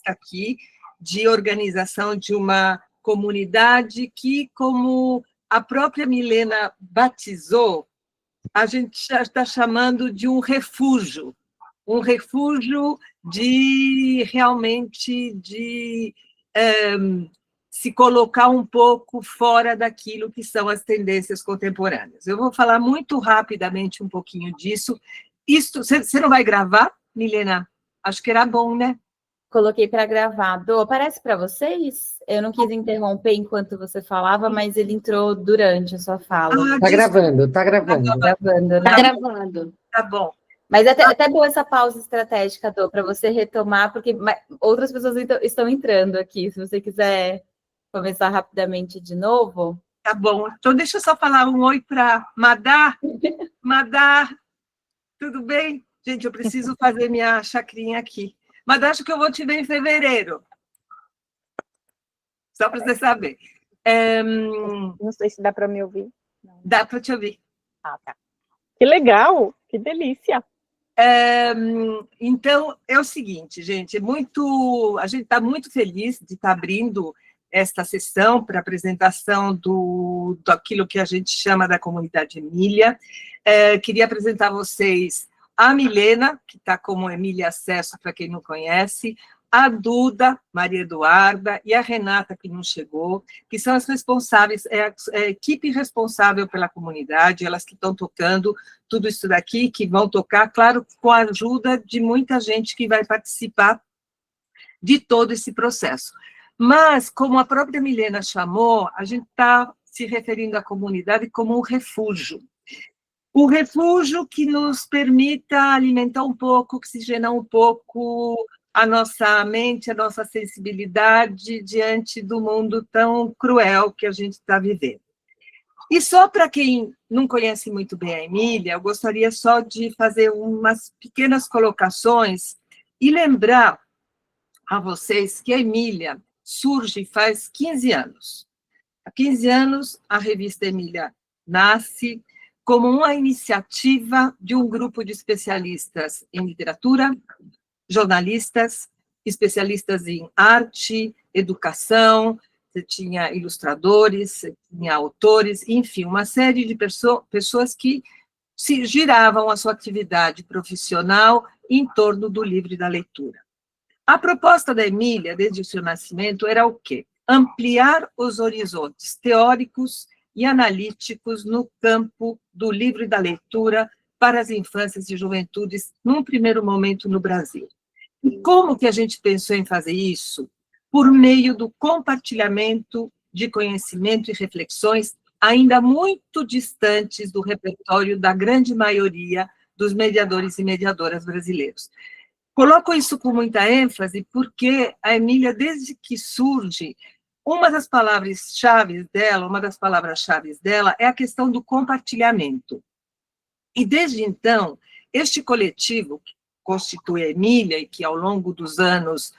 aqui de organização de uma comunidade que, como a própria Milena batizou, a gente já está chamando de um refúgio de realmente se colocar um pouco fora daquilo que são as tendências contemporâneas. Eu vou falar muito rapidamente um pouquinho disso. Você não vai gravar, Milena? Acho que era bom, né? Coloquei para gravar. Dô, aparece para vocês? Eu não quis interromper enquanto você falava, mas ele entrou durante a sua fala. Tá gravando, tá gravando. Gravando, né? Tá gravando. Tá bom. Mas é até boa essa pausa estratégica, Dô, para você retomar, porque outras pessoas estão entrando aqui. Se você quiser começar rapidamente de novo. Tá bom. Então, deixa eu só falar um oi para Madar. Madar, tudo bem? Gente, eu preciso fazer minha chacrinha aqui. Mas acho que eu vou te ver em fevereiro. Só para você saber. Não sei se dá para me ouvir. Não. Dá para te ouvir. Ah, tá. Que legal, que delícia. Então, é o seguinte, gente, a gente está muito feliz de estar abrindo esta sessão para apresentação daquilo que a gente chama da comunidade Emília. Queria apresentar a vocês a Milena, que está como Emília Acesso, para quem não conhece, a Duda, Maria Eduarda, e a Renata, que não chegou, que são as responsáveis, a equipe responsável pela comunidade, elas que estão tocando tudo isso daqui, que vão tocar, claro, com a ajuda de muita gente que vai participar de todo esse processo. Mas, como a própria Milena chamou, a gente está se referindo à comunidade como um refúgio. Um refúgio que nos permita alimentar um pouco, oxigenar um pouco a nossa mente, a nossa sensibilidade diante do mundo tão cruel que a gente está vivendo. E só para quem não conhece muito bem a Emília, eu gostaria só de fazer umas pequenas colocações e lembrar a vocês que a Emília surge faz 15 anos. Há 15 anos, a revista Emília nasce como uma iniciativa de um grupo de especialistas em literatura, jornalistas, especialistas em arte, educação, você tinha ilustradores, você tinha autores, enfim, uma série de pessoas que se giravam a sua atividade profissional em torno do livro e da leitura. A proposta da Emília, desde o seu nascimento, era o quê? Ampliar os horizontes teóricos e analíticos no campo do livro e da leitura para as infâncias e juventudes, num primeiro momento no Brasil. E como que a gente pensou em fazer isso? Por meio do compartilhamento de conhecimento e reflexões ainda muito distantes do repertório da grande maioria dos mediadores e mediadoras brasileiros. Coloco isso com muita ênfase porque a Emília, desde que surge, uma das palavras-chave dela é a questão do compartilhamento. E, desde então, este coletivo, que constitui a Emília, e que, ao longo dos anos,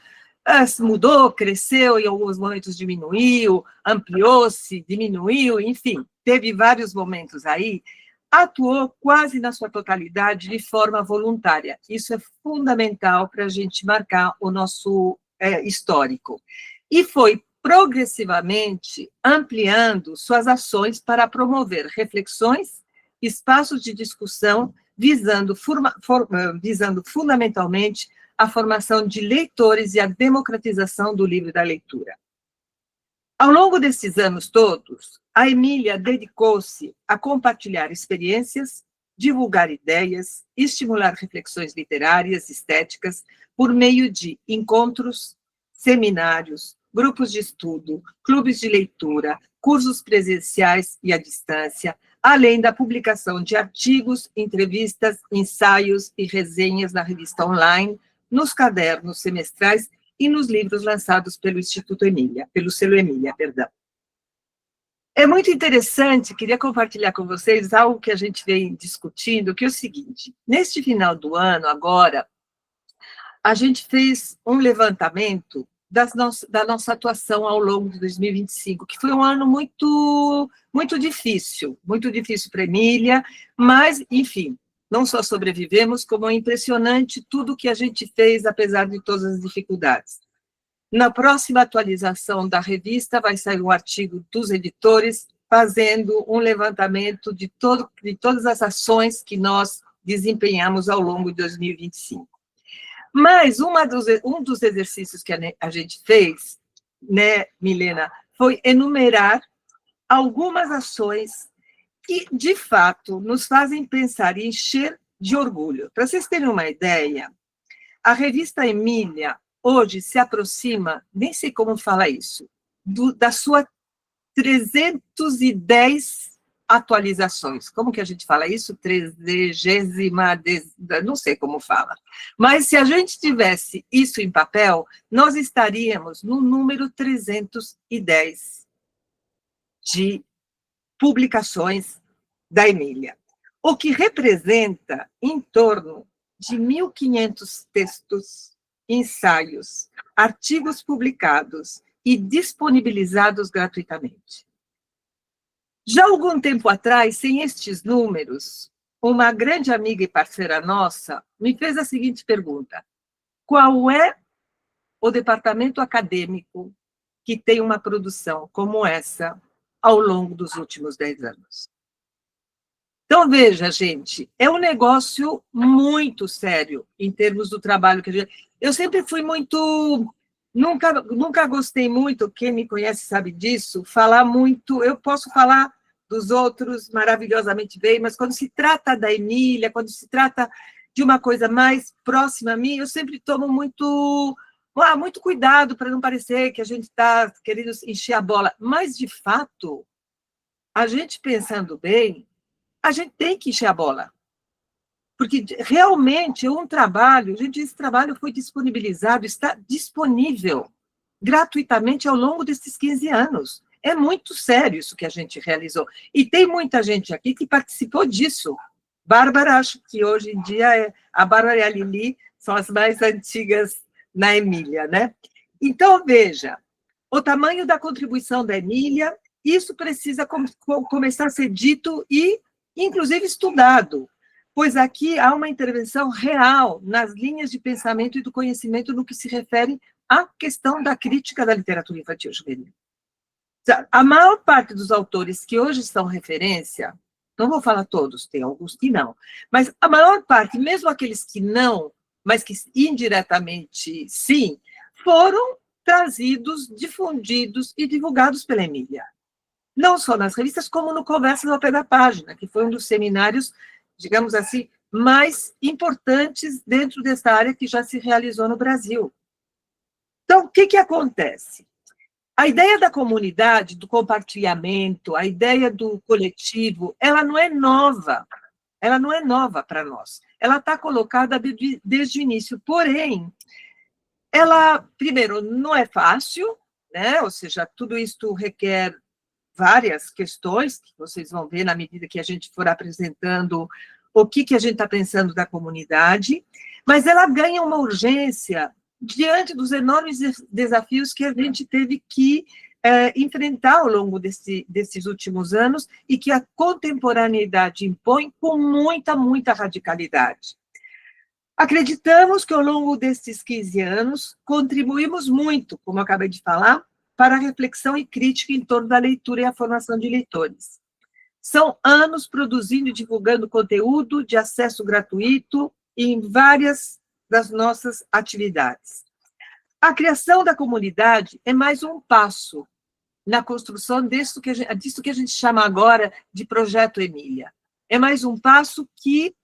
mudou, cresceu, em alguns momentos diminuiu, ampliou-se, diminuiu, enfim, teve vários momentos aí, atuou quase na sua totalidade de forma voluntária. Isso é fundamental para a gente marcar o nosso histórico. E foi progressivamente ampliando suas ações para promover reflexões, espaços de discussão, visando fundamentalmente a formação de leitores e a democratização do livro e da leitura. Ao longo desses anos todos, a Emília dedicou-se a compartilhar experiências, divulgar ideias, estimular reflexões literárias, estéticas, por meio de encontros, seminários, grupos de estudo, clubes de leitura, cursos presenciais e à distância, além da publicação de artigos, entrevistas, ensaios e resenhas na revista online, nos cadernos semestrais e nos livros lançados pelo Instituto Emília, pelo selo Emília, perdão. É muito interessante, queria compartilhar com vocês algo que a gente vem discutindo, que é o seguinte: neste final do ano, agora, a gente fez um levantamento da nossa atuação ao longo de 2025, que foi um ano muito difícil para a Emília, mas, enfim, não só sobrevivemos, como é impressionante tudo que a gente fez, apesar de todas as dificuldades. Na próxima atualização da revista, vai sair um artigo dos editores fazendo um levantamento de todas as ações que nós desempenhamos ao longo de 2025. Mas um dos exercícios que a gente fez, né, Milena, foi enumerar algumas ações que, de fato, nos fazem pensar e encher de orgulho. Para vocês terem uma ideia, a revista Emília hoje se aproxima, nem sei como falar isso, da sua 310 atualizações. Como que a gente fala isso? 300ª, não sei como fala. Mas se a gente tivesse isso em papel, nós estaríamos no número 310 de publicações da Emília, o que representa em torno de 1.500 textos, ensaios, artigos publicados e disponibilizados gratuitamente. Já algum tempo atrás, sem estes números, uma grande amiga e parceira nossa me fez a seguinte pergunta: qual é o departamento acadêmico que tem uma produção como essa ao longo dos últimos 10 anos? Então, veja, gente, é um negócio muito sério em termos do trabalho que a gente... Eu sempre fui muito... Nunca gostei muito, quem me conhece sabe disso, falar muito... Eu posso falar dos outros maravilhosamente bem, mas quando se trata da Emília, quando se trata de uma coisa mais próxima a mim, eu sempre tomo muito cuidado para não parecer que a gente está querendo encher a bola. Mas, de fato, a gente pensando bem, a gente tem que encher a bola. Porque realmente é um trabalho, gente, esse trabalho foi disponibilizado, está disponível gratuitamente ao longo desses 15 anos. É muito sério isso que a gente realizou. E tem muita gente aqui que participou disso. Bárbara, acho que hoje em dia a Bárbara e a Lili são as mais antigas na Emília, né? Então, veja, o tamanho da contribuição da Emília, isso precisa começar a ser dito e inclusive estudado, pois aqui há uma intervenção real nas linhas de pensamento e do conhecimento no que se refere à questão da crítica da literatura infantil juvenil. A maior parte dos autores que hoje são referência, não vou falar todos, tem alguns que não, mas a maior parte, mesmo aqueles que não, mas que indiretamente sim, foram trazidos, difundidos e divulgados pela Emília. Não só nas revistas, como no Conversas ao Pé da Página, que foi um dos seminários, digamos assim, mais importantes dentro dessa área que já se realizou no Brasil. Então, o que acontece? A ideia da comunidade, do compartilhamento, a ideia do coletivo, ela não é nova para nós. Ela está colocada desde o início, porém, ela, primeiro, não é fácil, né? Ou seja, tudo isso requer várias questões, que vocês vão ver na medida que a gente for apresentando o que a gente está pensando da comunidade, mas ela ganha uma urgência diante dos enormes desafios que a gente teve que enfrentar ao longo desses últimos anos e que a contemporaneidade impõe com muita radicalidade. Acreditamos que ao longo desses 15 anos contribuímos muito, como eu acabei de falar, para a reflexão e crítica em torno da leitura e a formação de leitores. São anos produzindo e divulgando conteúdo de acesso gratuito em várias das nossas atividades. A criação da comunidade é mais um passo na construção disso que a gente chama agora de Projeto Emília. É mais um passo que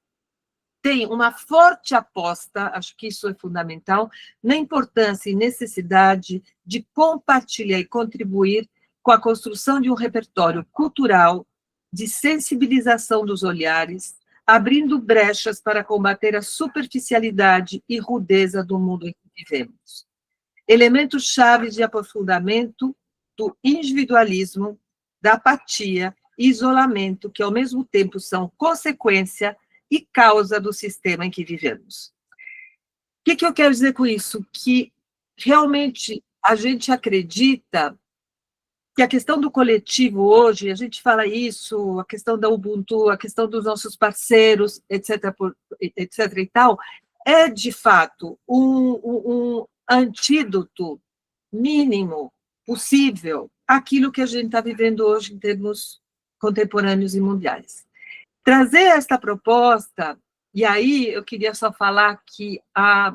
tem uma forte aposta, acho que isso é fundamental, na importância e necessidade de compartilhar e contribuir com a construção de um repertório cultural, de sensibilização dos olhares, abrindo brechas para combater a superficialidade e rudeza do mundo em que vivemos. Elementos chaves de aprofundamento do individualismo, da apatia e isolamento, que ao mesmo tempo são consequência e causa do sistema em que vivemos. O que eu quero dizer com isso? Que realmente a gente acredita que a questão do coletivo hoje, a gente fala isso, a questão da Ubuntu, a questão dos nossos parceiros, etc. e tal, é, de fato, um antídoto mínimo possível aquilo que a gente está vivendo hoje em termos contemporâneos e mundiais. Trazer esta proposta, e aí eu queria só falar que a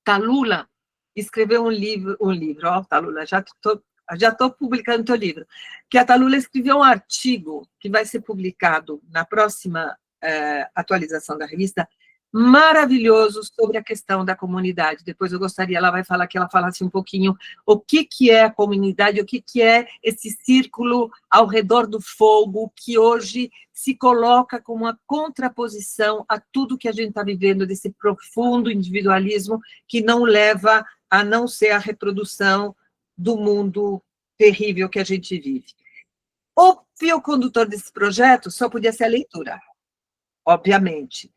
Talula escreveu um livro, ó, Talula, já estou publicando teu livro, que a Talula escreveu um artigo que vai ser publicado na próxima atualização da revista, maravilhoso sobre a questão da comunidade. Depois eu gostaria, ela vai falar que ela falasse um pouquinho o que é a comunidade, o que é esse círculo ao redor do fogo, que hoje se coloca como uma contraposição a tudo que a gente está vivendo, desse profundo individualismo que não leva a não ser a reprodução do mundo terrível que a gente vive. O fio condutor desse projeto só podia ser a leitura, obviamente.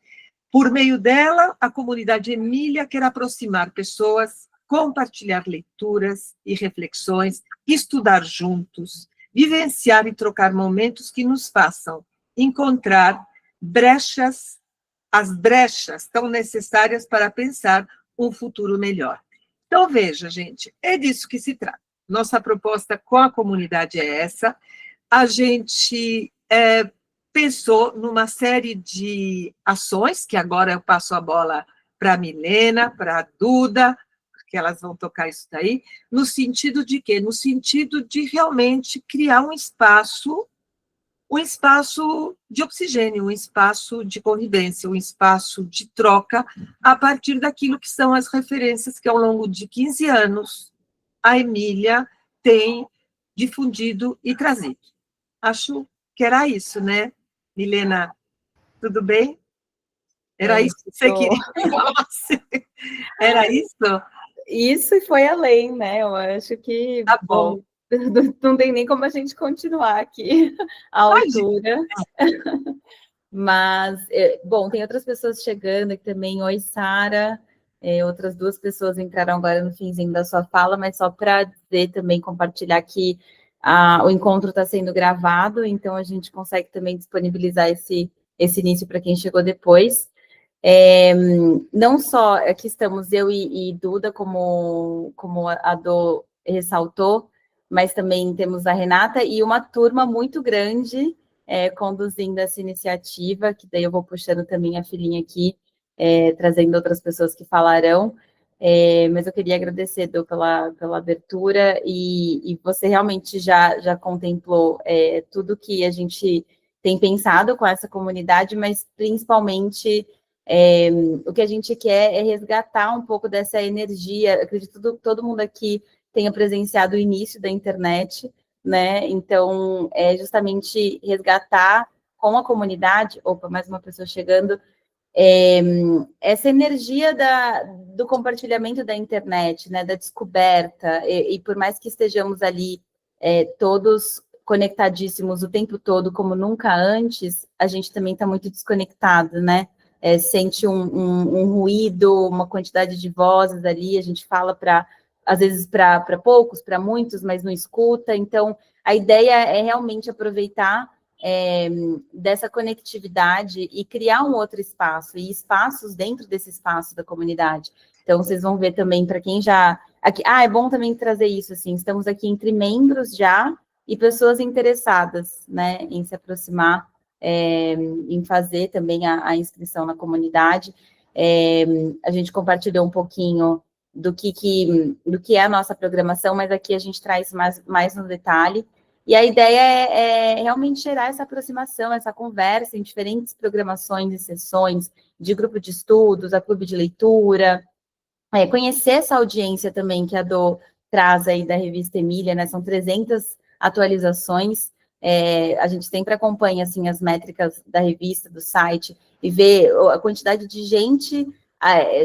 Por meio dela, a comunidade Emília quer aproximar pessoas, compartilhar leituras e reflexões, estudar juntos, vivenciar e trocar momentos que nos façam encontrar as brechas tão necessárias para pensar um futuro melhor. Então, veja, gente, é disso que se trata. Nossa proposta com a comunidade é essa. A gente pensou numa série de ações, que agora eu passo a bola para a Milena, para a Duda, porque elas vão tocar isso daí, no sentido de quê? No sentido de realmente criar um espaço de oxigênio, um espaço de convivência, um espaço de troca, a partir daquilo que são as referências que, ao longo de 15 anos, a Emília tem difundido e trazido. Acho que era isso, né? Milena, tudo bem? Era isso que você queria que falasse? Era isso? Isso e foi além, né? Eu acho que... Tá bom. Não tem nem como a gente continuar aqui à altura. Mas, bom, tem outras pessoas chegando aqui também. Oi, Sara. Outras duas pessoas entraram agora no finzinho da sua fala, mas só para dizer também, compartilhar que o encontro está sendo gravado, então a gente consegue também disponibilizar esse início para quem chegou depois. Não só aqui estamos eu e Duda, como a Dô ressaltou, mas também temos a Renata e uma turma muito grande conduzindo essa iniciativa, que daí eu vou puxando também a filhinha aqui, trazendo outras pessoas que falarão. Mas eu queria agradecer, Dô, pela abertura, e você realmente já contemplou tudo que a gente tem pensado com essa comunidade, mas principalmente o que a gente quer é resgatar um pouco dessa energia. Acredito que todo mundo aqui tenha presenciado o início da internet, né? Então, é justamente resgatar com a comunidade, opa, mais uma pessoa chegando, essa energia do compartilhamento da internet, né, da descoberta, e por mais que estejamos ali todos conectadíssimos o tempo todo, como nunca antes, a gente também está muito desconectado, né? Sente um ruído, uma quantidade de vozes ali, a gente fala às vezes para poucos, para muitos, mas não escuta. Então, a ideia é realmente aproveitar dessa conectividade e criar um outro espaço, e espaços dentro desse espaço da comunidade. Então, vocês vão ver também, para quem já... Aqui, é bom também trazer isso, assim, estamos aqui entre membros já e pessoas interessadas, né, em se aproximar, em fazer também a inscrição na comunidade. A gente compartilhou um pouquinho do que é a nossa programação, mas aqui a gente traz mais no detalhe. E a ideia é realmente gerar essa aproximação, essa conversa em diferentes programações e sessões de grupo de estudos, a clube de leitura, conhecer essa audiência também que a Dô traz aí da revista Emília, né? São 300 atualizações. A gente sempre acompanha assim, as métricas da revista, do site, e vê a quantidade de gente,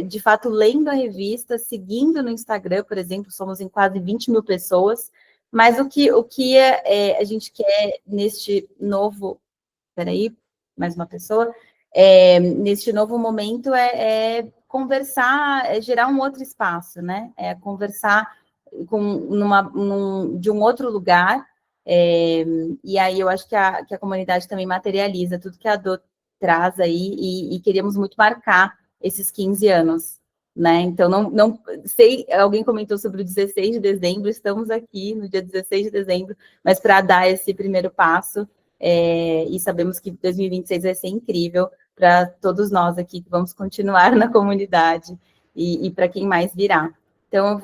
de fato, lendo a revista, seguindo no Instagram, por exemplo, somos em quase 20 mil pessoas, mas o que a gente quer neste novo... Peraí, mais uma pessoa. Neste novo momento é conversar, gerar um outro espaço, né? Conversar de um outro lugar, e aí eu acho que a comunidade também materializa tudo que a Dô traz aí, e queríamos muito marcar esses 15 anos. né? Então, não sei, alguém comentou sobre o 16 de dezembro, estamos aqui no dia 16 de dezembro, mas para dar esse primeiro passo, e sabemos que 2026 vai ser incrível para todos nós aqui que vamos continuar na comunidade e para quem mais virá. Então,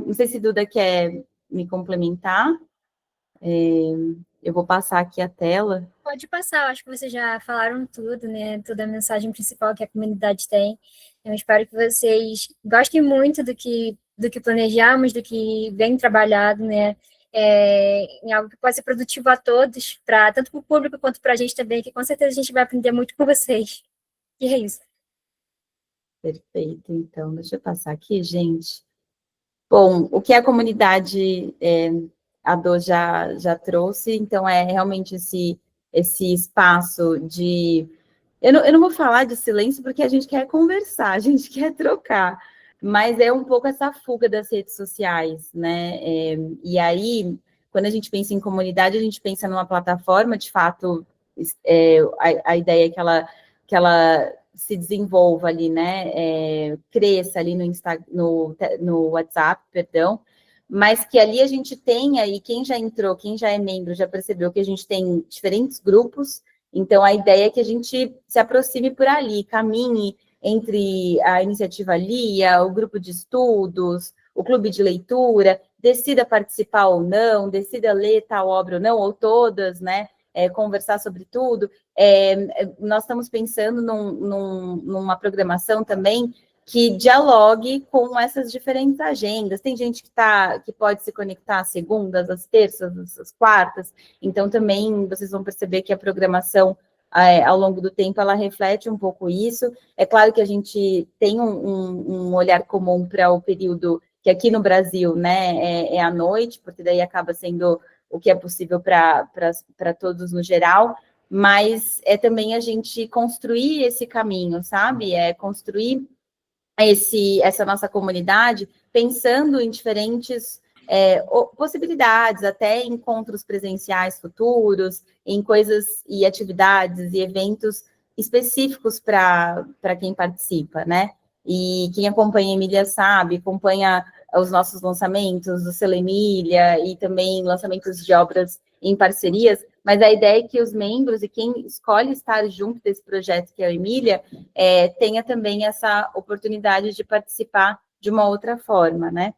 não sei se Duda quer me complementar, eu vou passar aqui a tela. Pode passar, eu acho que vocês já falaram tudo, né? Toda a mensagem principal que a comunidade tem. Eu espero que vocês gostem muito do que planejamos, do que vem trabalhado, né? Em algo que pode ser produtivo a todos, tanto para o público quanto para a gente também, que com certeza a gente vai aprender muito com vocês. E é isso. Perfeito, então, deixa eu passar aqui, gente. Bom, o que a comunidade a Dô já trouxe, então é realmente esse espaço de... Eu não vou falar de silêncio porque a gente quer conversar, a gente quer trocar, mas é um pouco essa fuga das redes sociais, né? E aí, quando a gente pensa em comunidade, a gente pensa numa plataforma, de fato, a ideia é que ela se desenvolva ali, né? Cresça ali no WhatsApp, perdão, mas que ali a gente tenha, e quem já entrou, quem já é membro, já percebeu que a gente tem diferentes grupos, então a ideia é que a gente se aproxime por ali, caminhe entre a iniciativa Lia, o grupo de estudos, o clube de leitura, decida participar ou não, decida ler tal obra ou não, ou todas, né? Conversar sobre tudo. Nós estamos pensando numa programação também que dialogue com essas diferentes agendas. Tem gente que pode se conectar às segundas, às terças, às quartas, então também vocês vão perceber que a programação, ao longo do tempo, ela reflete um pouco isso. É claro que a gente tem um olhar comum para o período que aqui no Brasil, né, é à noite, porque daí acaba sendo o que é possível para todos no geral, mas é também a gente construir esse caminho, sabe? Construir essa nossa comunidade pensando em diferentes possibilidades, até encontros presenciais futuros, em coisas e atividades e eventos específicos para quem participa, né? E quem acompanha a Emília sabe, acompanha os nossos lançamentos, do Selo Emília, e também lançamentos de obras em parcerias, mas a ideia é que os membros e quem escolhe estar junto desse projeto que é a Emília, tenha também essa oportunidade de participar de uma outra forma, né?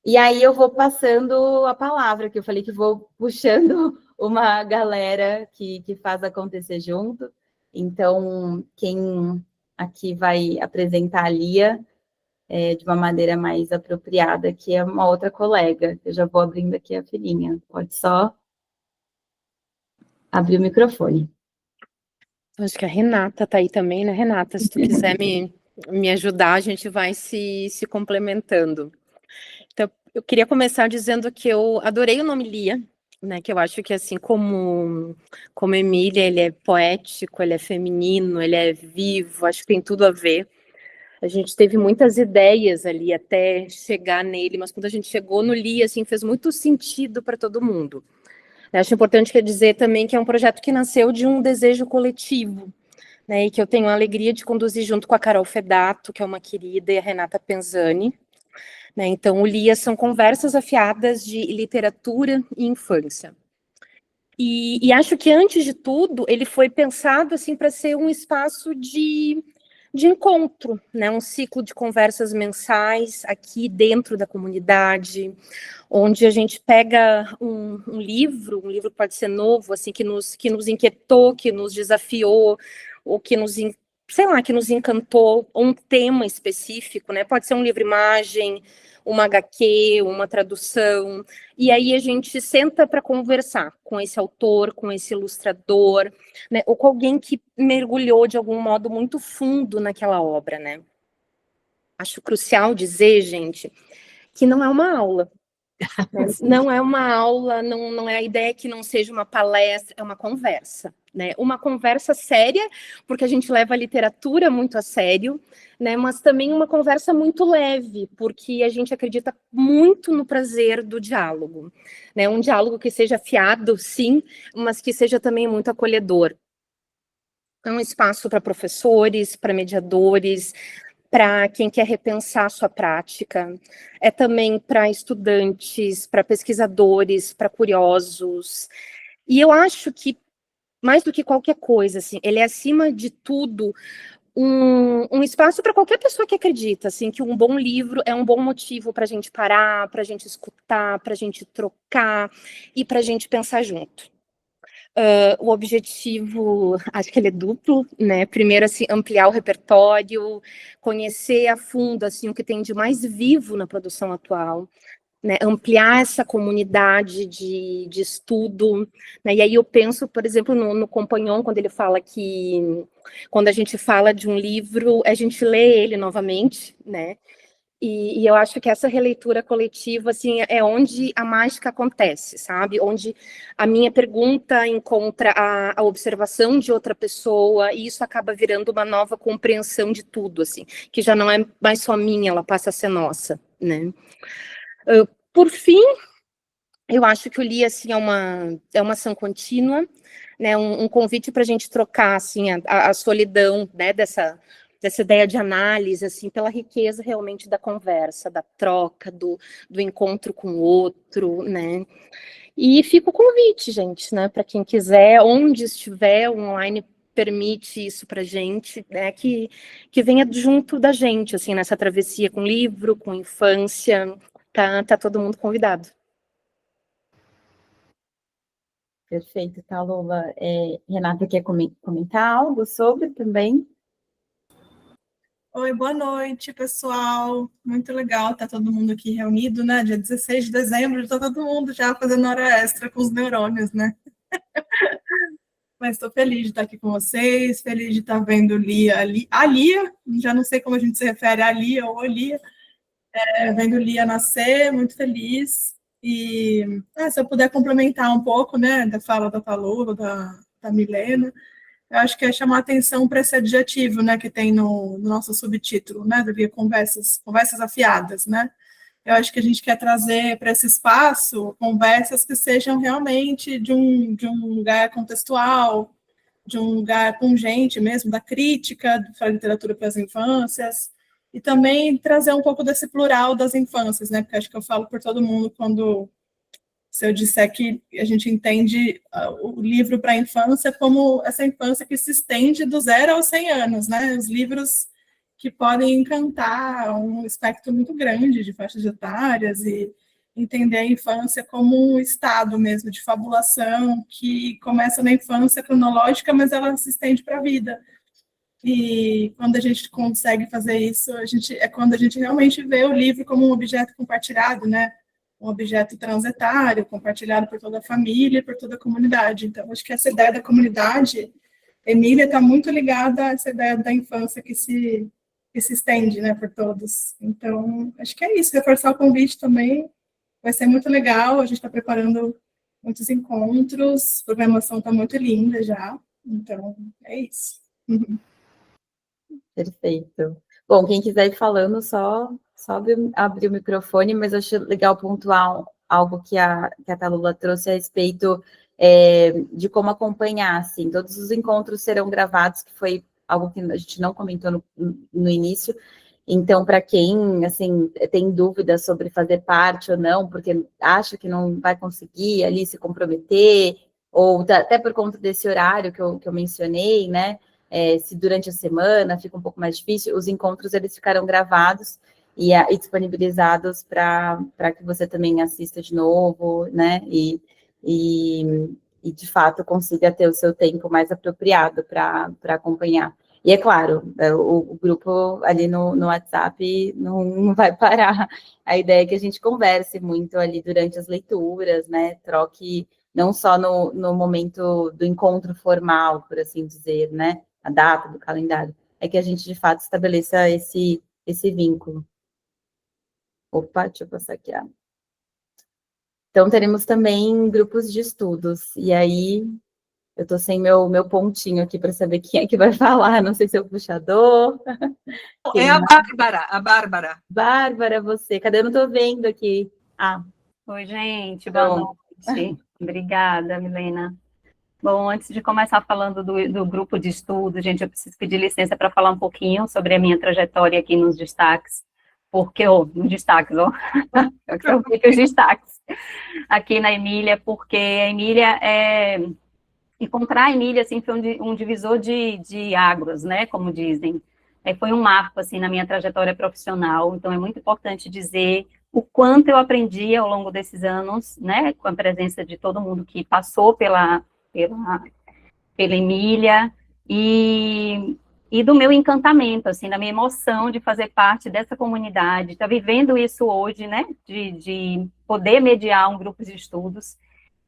E aí eu vou passando a palavra, que eu falei que vou puxando uma galera que faz acontecer junto. Então, quem aqui vai apresentar a Lia de uma maneira mais apropriada, que é uma outra colega. Eu já vou abrindo aqui a filhinha. Pode só abrir o microfone. Acho que a Renata está aí também, né, Renata? Se tu quiser me ajudar, a gente vai se complementando. Então, eu queria começar dizendo que eu adorei o nome Lia, né? Que eu acho que, assim, como Emília, ele é poético, ele é feminino, ele é vivo, acho que tem tudo a ver. A gente teve muitas ideias ali até chegar nele, mas quando a gente chegou no Lia, assim, fez muito sentido para todo mundo. Eu acho importante dizer também que é um projeto que nasceu de um desejo coletivo, né, e que eu tenho a alegria de conduzir junto com a Carol Fedato, que é uma querida, e a Renata Penzani. Né, então, o Lia são conversas afiadas de literatura e infância. E acho que, antes de tudo, ele foi pensado assim, para ser um espaço de encontro, né? Um ciclo de conversas mensais aqui dentro da comunidade, onde a gente pega um livro que pode ser novo, assim, que nos inquietou, que nos desafiou, ou que nos encantou, ou um tema específico, né? Pode ser um livro-imagem, uma HQ, uma tradução, e aí a gente senta para conversar com esse autor, com esse ilustrador, né, ou com alguém que mergulhou de algum modo muito fundo naquela obra, né? Acho crucial dizer, gente, que não é uma aula. Não é uma aula, não é a ideia que não seja uma palestra, é uma conversa, né? Uma conversa séria, porque a gente leva a literatura muito a sério, né? Mas também uma conversa muito leve, porque a gente acredita muito no prazer do diálogo, né? Um diálogo que seja afiado, sim, mas que seja também muito acolhedor. É um espaço para professores, para mediadores, para quem quer repensar a sua prática, é também para estudantes, para pesquisadores, para curiosos. E eu acho que, mais do que qualquer coisa, assim, ele é, acima de tudo, um espaço para qualquer pessoa que acredita, assim, que um bom livro é um bom motivo para a gente parar, para a gente escutar, para a gente trocar e para a gente pensar junto. O objetivo, acho que ele é duplo, né? Primeiro, assim, ampliar o repertório, conhecer a fundo, assim, o que tem de mais vivo na produção atual, né? Ampliar essa comunidade de estudo, né? E aí eu penso, por exemplo, no Compagnon, quando ele fala que, quando a gente fala de um livro, a gente lê ele novamente, né? E eu acho que essa releitura coletiva, assim, é onde a mágica acontece, sabe? Onde a minha pergunta encontra a observação de outra pessoa, e isso acaba virando uma nova compreensão de tudo, assim, que já não é mais só minha, ela passa a ser nossa, né? Por fim, eu acho que o Li, assim, é uma ação contínua, né? Um convite para a gente trocar, assim, a solidão, né, dessa ideia de análise, assim, pela riqueza realmente da conversa, da troca, do encontro com o outro, né? E fica o convite, gente, né, para quem quiser, onde estiver, o online permite isso para gente, né, que venha junto da gente, assim, nessa travessia com livro, com infância, tá todo mundo convidado. Perfeito, tá, Lula? Renata quer comentar algo sobre também? Oi, boa noite, pessoal. Muito legal estar todo mundo aqui reunido, né? Dia 16 de dezembro, está todo mundo já fazendo hora extra com os neurônios, né? Mas estou feliz de estar aqui com vocês, feliz de estar vendo a Lia, já não sei como a gente se refere a Lia ou a Lia, vendo Lia nascer, muito feliz. E se eu puder complementar um pouco, né, da fala da Talula, da Milena, eu acho que é chamar atenção para esse adjetivo, né, que tem no nosso subtítulo, né, do Lia Conversas Afiadas, né. Eu acho que a gente quer trazer para esse espaço conversas que sejam realmente de um lugar contextual, de um lugar pungente mesmo, da crítica da literatura para as infâncias, e também trazer um pouco desse plural das infâncias, né, porque acho que eu falo por todo mundo se eu disser que a gente entende o livro para a infância como essa infância que se estende do 0 aos 100 anos, né? Os livros que podem encantar um espectro muito grande de faixas etárias e entender a infância como um estado mesmo de fabulação que começa na infância cronológica, mas ela se estende para a vida. E quando a gente consegue fazer isso, é quando a gente realmente vê o livro como um objeto compartilhado, né? Um objeto transitário, compartilhado por toda a família e por toda a comunidade. Então, acho que essa ideia da comunidade, Emília, está muito ligada a essa ideia da infância que se estende, né, por todos. Então, acho que é isso, reforçar o convite também, vai ser muito legal, a gente está preparando muitos encontros, a programação está muito linda já, então, é isso. Perfeito. Bom, quem quiser ir falando, só abrir o microfone, mas eu acho legal pontuar algo que a Talula trouxe a respeito de como acompanhar, assim, todos os encontros serão gravados, que foi algo que a gente não comentou no início, então, para quem, assim, tem dúvidas sobre fazer parte ou não, porque acha que não vai conseguir ali se comprometer, ou até por conta desse horário que eu mencionei, né, se durante a semana fica um pouco mais difícil, os encontros eles ficarão gravados e disponibilizados para que você também assista de novo, né? E de fato consiga ter o seu tempo mais apropriado para acompanhar. E é claro, o grupo ali no WhatsApp não vai parar. A ideia é que a gente converse muito ali durante as leituras, né? Troque não só no momento do encontro formal, por assim dizer, né? A data do calendário, é que a gente, de fato, estabeleça esse vínculo. Opa, deixa eu passar aqui. Então, teremos também grupos de estudos, e aí eu estou sem meu pontinho aqui para saber quem é que vai falar, não sei se é o puxador. É a Bárbara. Bárbara, você, cadê? Eu não estou vendo aqui. Oi, gente, boa noite. Obrigada, Milena. Bom, antes de começar falando do grupo de estudo, gente, eu preciso pedir licença para falar um pouquinho sobre a minha trajetória aqui nos destaques, porque, nos destaques, eu fico os destaques aqui na Emília, porque a Emília encontrar a Emília, assim, foi um divisor de águas, né, como dizem. Foi um marco, assim, na minha trajetória profissional, então é muito importante dizer o quanto eu aprendi ao longo desses anos, né, com a presença de todo mundo que passou pela Emília, e do meu encantamento, assim, da minha emoção de fazer parte dessa comunidade, estar vivendo isso hoje, né, de poder mediar um grupo de estudos,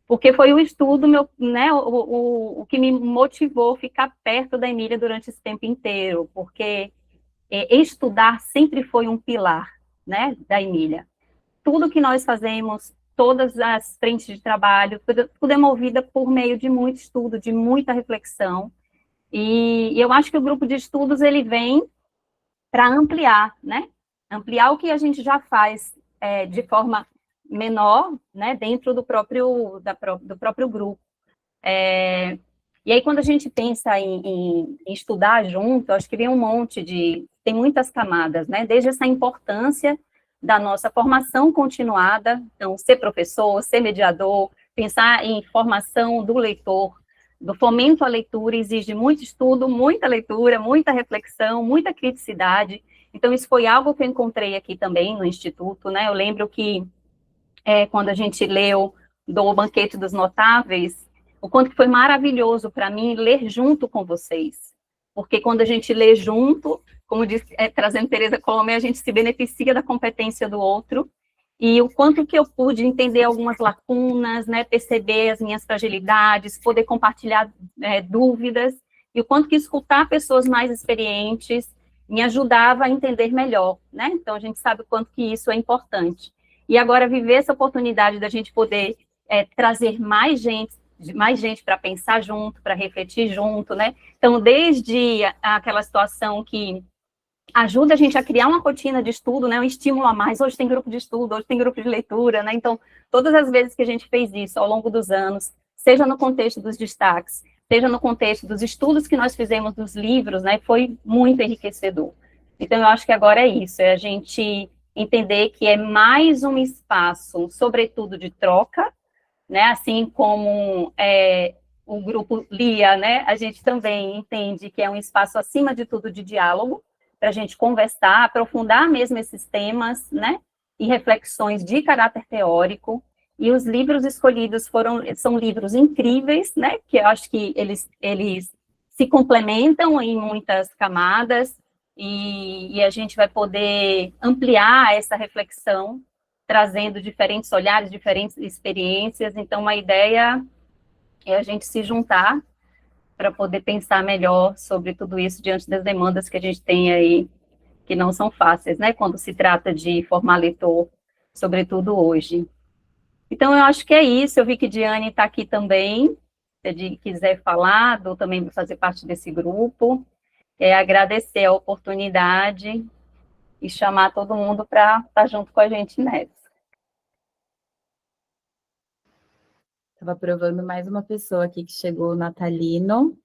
porque foi o estudo, né, o que me motivou a ficar perto da Emília durante esse tempo inteiro, porque estudar sempre foi um pilar, né, da Emília. Tudo que nós fazemos, todas as frentes de trabalho, tudo é movida por meio de muito estudo, de muita reflexão, e eu acho que o grupo de estudos, ele vem para ampliar, né, ampliar o que a gente já faz de forma menor, né, dentro do próprio grupo. E aí, quando a gente pensa em estudar junto, acho que vem um monte tem muitas camadas, né, desde essa importância da nossa formação continuada, então, ser professor, ser mediador, pensar em formação do leitor, do fomento à leitura, exige muito estudo, muita leitura, muita reflexão, muita criticidade. Então, isso foi algo que eu encontrei aqui também no Instituto, né, eu lembro que quando a gente leu do Banquete dos Notáveis, o quanto que foi maravilhoso para mim ler junto com vocês, porque quando a gente lê junto, como diz, trazendo Teresa Colomé, a gente se beneficia da competência do outro, e o quanto que eu pude entender algumas lacunas, né, perceber as minhas fragilidades, poder compartilhar dúvidas, e o quanto que escutar pessoas mais experientes me ajudava a entender melhor, né, então a gente sabe o quanto que isso é importante. E agora viver essa oportunidade da gente poder trazer mais gente para pensar junto, para refletir junto, né? Então, desde aquela situação que ajuda a gente a criar uma rotina de estudo, né? Um estímulo a mais. Hoje tem grupo de estudo, hoje tem grupo de leitura, né? Então, todas as vezes que a gente fez isso ao longo dos anos, seja no contexto dos destaques, seja no contexto dos estudos que nós fizemos dos livros, né? Foi muito enriquecedor. Então, eu acho que agora é isso, é a gente entender que é mais um espaço, sobretudo de troca, né, assim como o grupo LIA, né, a gente também entende que é um espaço, acima de tudo, de diálogo, para a gente conversar, aprofundar mesmo esses temas, né, e reflexões de caráter teórico, e os livros escolhidos são livros incríveis, né, que eu acho que eles se complementam em muitas camadas, e a gente vai poder ampliar essa reflexão, trazendo diferentes olhares, diferentes experiências. Então, a ideia é a gente se juntar para poder pensar melhor sobre tudo isso diante das demandas que a gente tem aí, que não são fáceis, né, quando se trata de formar leitor, sobretudo hoje. Então, eu acho que é isso. Eu vi que Diane está aqui também, se quiser falar, ou também fazer parte desse grupo. Agradecer a oportunidade e chamar todo mundo para estar junto com a gente nessa. Estava aprovando mais uma pessoa aqui que chegou, o Natalino.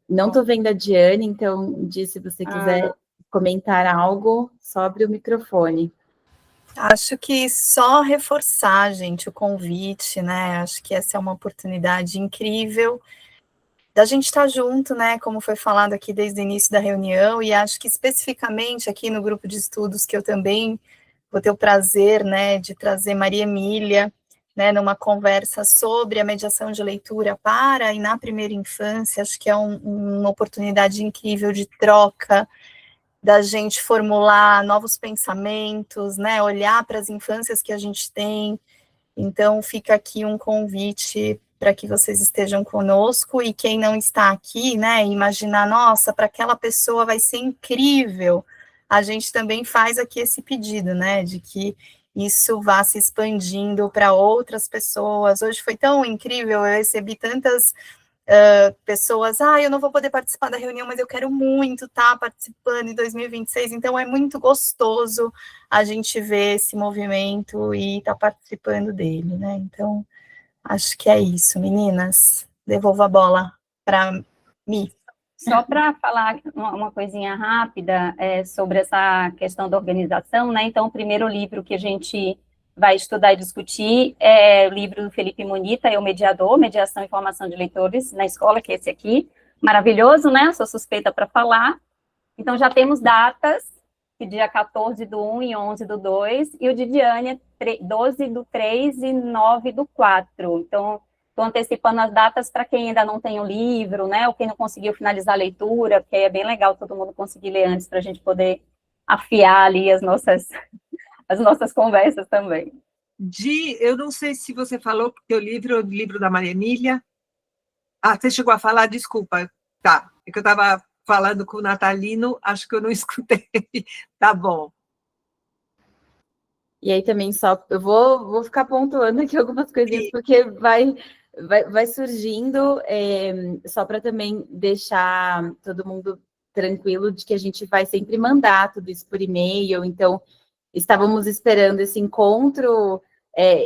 Não estou vendo a Diane, então, se você quiser comentar algo, sobre o microfone. Acho que só reforçar, gente, o convite, né? Acho que essa é uma oportunidade incrível da gente estar junto, né, como foi falado aqui desde o início da reunião, e acho que especificamente aqui no grupo de estudos, que eu também vou ter o prazer, né, de trazer Maria Emília, né, numa conversa sobre a mediação de leitura para e na primeira infância. Acho que é uma oportunidade incrível de troca, da gente formular novos pensamentos, né, olhar para as infâncias que a gente tem. Então, fica aqui um convite para que vocês estejam conosco, e quem não está aqui, né, imaginar, nossa, para aquela pessoa vai ser incrível, a gente também faz aqui esse pedido, né, de que isso vá se expandindo para outras pessoas. Hoje foi tão incrível, eu recebi tantas pessoas, eu não vou poder participar da reunião, mas eu quero muito estar participando em 2026, então é muito gostoso a gente ver esse movimento e estar participando dele, né, então acho que é isso, meninas. devolvo a bola para mim. Só para falar uma coisinha rápida sobre essa questão da organização, né? Então, o primeiro livro que a gente vai estudar e discutir é o livro do Felipe Monita, Eu Mediador, Mediação e Formação de Leitores na Escola, que é esse aqui. Maravilhoso, né? Sou suspeita para falar. Então, já temos datas, que dia 14/1 e 11/2, e o de Diane é 12/3 e 9/4. Então, estou antecipando as datas para quem ainda não tem o livro, né, ou quem não conseguiu finalizar a leitura, porque é bem legal todo mundo conseguir ler antes para a gente poder afiar ali as nossas conversas também. Eu não sei se você falou, porque o livro da Maria Emília. Ah, você chegou a falar, desculpa. Tá, é que eu estava falando com o Natalino, acho que eu não escutei. Tá bom. E aí também eu vou ficar pontuando aqui algumas coisinhas, porque vai surgindo, só para também deixar todo mundo tranquilo de que a gente vai sempre mandar tudo isso por e-mail. Então, estávamos esperando esse encontro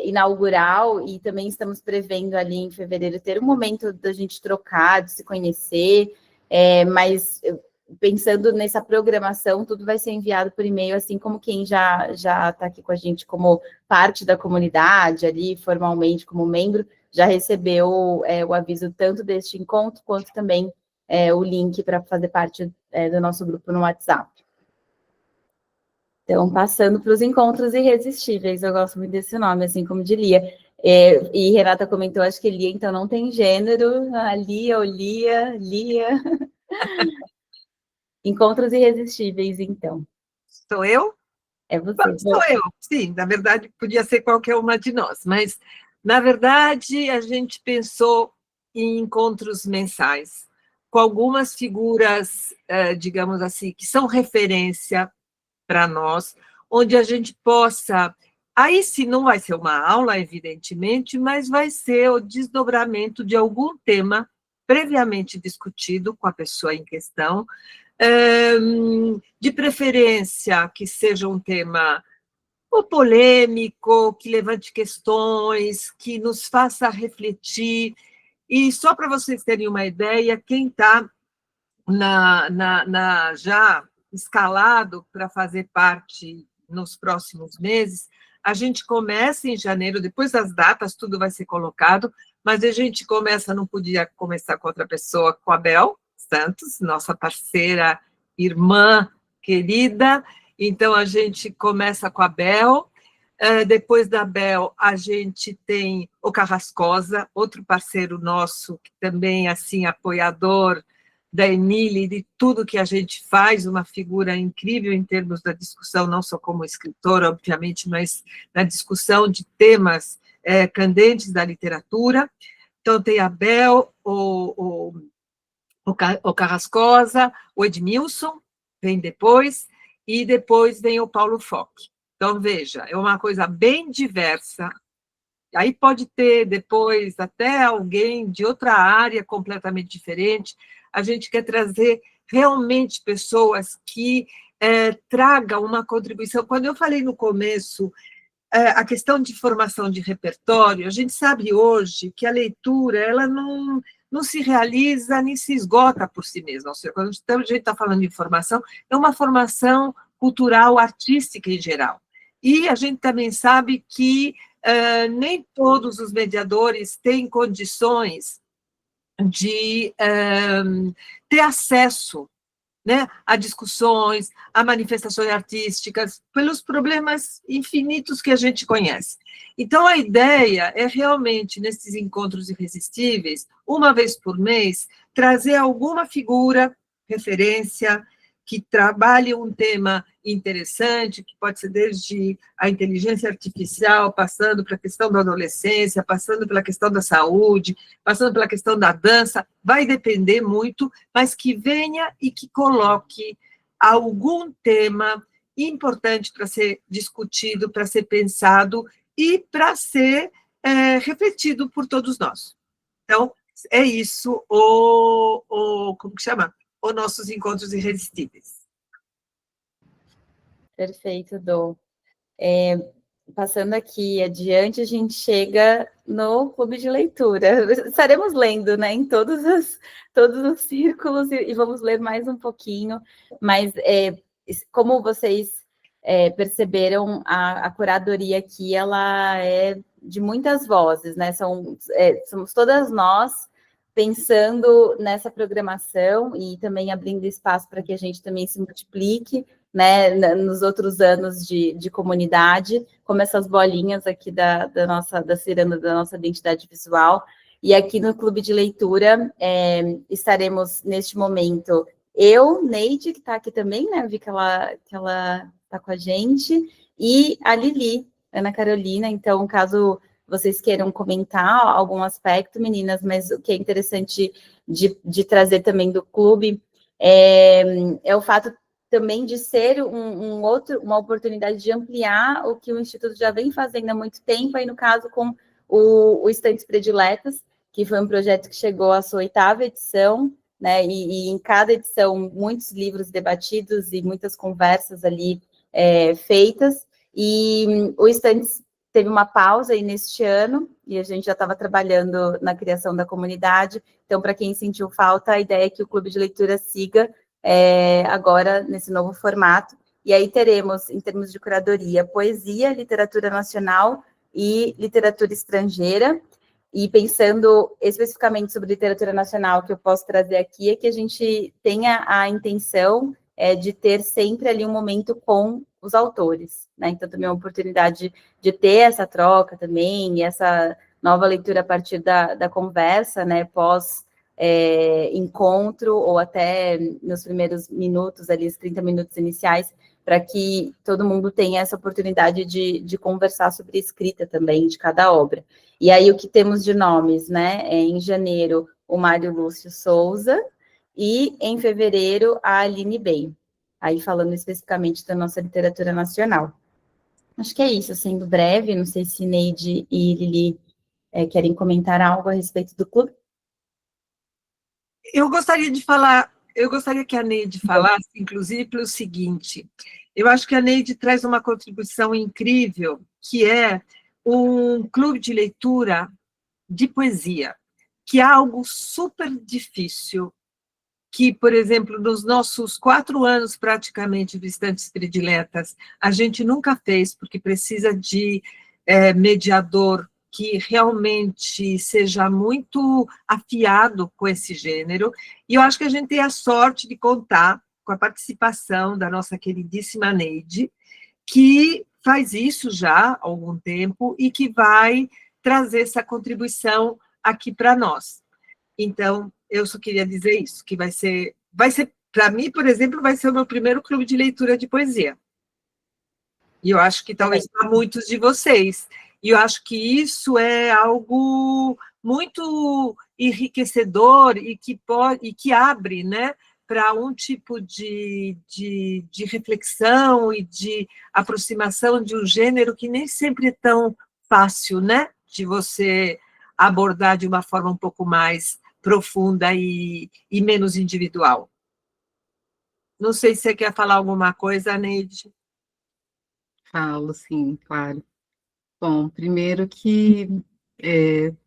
inaugural e também estamos prevendo ali em fevereiro ter um momento da gente trocar, de se conhecer, mas pensando nessa programação, tudo vai ser enviado por e-mail, assim como quem já está aqui com a gente como parte da comunidade, ali formalmente como membro, já recebeu o aviso tanto deste encontro, quanto também o link para fazer parte do nosso grupo no WhatsApp. Então, passando para os encontros irresistíveis, eu gosto muito desse nome, assim como de Lia. E Renata comentou, acho que Lia, então, não tem gênero, Lia ou Lia. Encontros irresistíveis, então. Sou eu? É você. Sou eu, sim. Na verdade, podia ser qualquer uma de nós, mas, na verdade, a gente pensou em encontros mensais, com algumas figuras, digamos assim, que são referência para nós, onde a gente possa... Aí, sim, não vai ser uma aula, evidentemente, mas vai ser o desdobramento de algum tema previamente discutido com a pessoa em questão, de preferência que seja um tema ou polêmico, que levante questões, que nos faça refletir. E só para vocês terem uma ideia, quem está já escalado para fazer parte nos próximos meses, a gente começa em janeiro, depois das datas, tudo vai ser colocado, mas a gente começa, não podia começar com outra pessoa, com a Bel Santos, nossa parceira, irmã querida. Então, a gente começa com a Bel. Depois da Bel, a gente tem o Carrascosa, outro parceiro nosso, que também, assim, apoiador da Emília e de tudo que a gente faz, uma figura incrível em termos da discussão, não só como escritora, obviamente, mas na discussão de temas candentes da literatura. Então, tem a Bel, o Carrascosa, o Edmilson, vem depois, e depois vem o Paulo Foch. Então, veja, é uma coisa bem diversa. Aí pode ter depois até alguém de outra área completamente diferente. A gente quer trazer realmente pessoas que tragam uma contribuição. Quando eu falei no começo, a questão de formação de repertório, a gente sabe hoje que a leitura ela não se realiza nem se esgota por si mesma. Ou seja, quando a gente está falando de formação, é uma formação cultural, artística em geral. E a gente também sabe que nem todos os mediadores têm condições de ter acesso, né, a discussões, a manifestações artísticas, pelos problemas infinitos que a gente conhece. Então, a ideia é realmente, nesses encontros irresistíveis, uma vez por mês, trazer alguma figura, referência, que trabalhe um tema interessante, que pode ser desde a inteligência artificial, passando pela questão da adolescência, passando pela questão da saúde, passando pela questão da dança, vai depender muito, mas que venha e que coloque algum tema importante para ser discutido, para ser pensado e para ser refletido por todos nós. Então, é isso, como que chama? Os nossos encontros irresistíveis. Perfeito, Dô. passando aqui adiante, a gente chega no clube de leitura. Estaremos lendo, né, em todos os círculos e vamos ler mais um pouquinho, mas como vocês perceberam, a curadoria aqui, ela é de muitas vozes, né, somos todas nós pensando nessa programação e também abrindo espaço para que a gente também se multiplique, né, nos outros anos de comunidade, como essas bolinhas aqui da ciranda da nossa identidade visual. E aqui no Clube de Leitura, estaremos neste momento, eu, Neide, que está aqui também, né, eu vi que ela está com a gente, e a Lili, Ana Carolina. Então, caso vocês queiram comentar algum aspecto, meninas, mas o que é interessante de trazer também do clube é o fato também de ser uma oportunidade de ampliar o que o Instituto já vem fazendo há muito tempo, aí no caso com o Estantes Prediletas, que foi um projeto que chegou à sua 8ª edição, né, e em cada edição muitos livros debatidos e muitas conversas ali feitas, e o Estantes teve uma pausa aí neste ano, e a gente já estava trabalhando na criação da comunidade, então para quem sentiu falta, a ideia é que o Clube de Leitura siga agora nesse novo formato, e aí teremos, em termos de curadoria, poesia, literatura nacional e literatura estrangeira, e pensando especificamente sobre literatura nacional, que eu posso trazer aqui, é que a gente tenha a intenção de ter sempre ali um momento com os autores, né? Então também é uma oportunidade de ter essa troca também, e essa nova leitura a partir da conversa, né, pós encontro, ou até nos primeiros minutos, ali, os 30 minutos iniciais, para que todo mundo tenha essa oportunidade de conversar sobre escrita também de cada obra. E aí o que temos de nomes, né? Em janeiro, o Mário Lúcio Souza, e em fevereiro, a Aline Bey, aí falando especificamente da nossa literatura nacional. Acho que é isso, sendo breve, não sei se Neide e Lili querem comentar algo a respeito do clube. Eu gostaria que a Neide falasse, inclusive, pelo seguinte: eu acho que a Neide traz uma contribuição incrível, que é um clube de leitura de poesia, que é algo super difícil, que, por exemplo, nos nossos 4 anos, praticamente, de Estantes Prediletas, a gente nunca fez, porque precisa de mediador que realmente seja muito afiado com esse gênero, e eu acho que a gente tem a sorte de contar com a participação da nossa queridíssima Neide, que faz isso já há algum tempo e que vai trazer essa contribuição aqui para nós. Então, eu só queria dizer isso, que vai ser para mim, por exemplo, vai ser o meu primeiro clube de leitura de poesia. E eu acho que talvez para muitos de vocês. E eu acho que isso é algo muito enriquecedor e que abre, né, para um tipo de reflexão e de aproximação de um gênero que nem sempre é tão fácil, né, de você abordar de uma forma um pouco mais profunda e menos individual. Não sei se você quer falar alguma coisa, Neide. Falo, sim, claro. Bom, primeiro que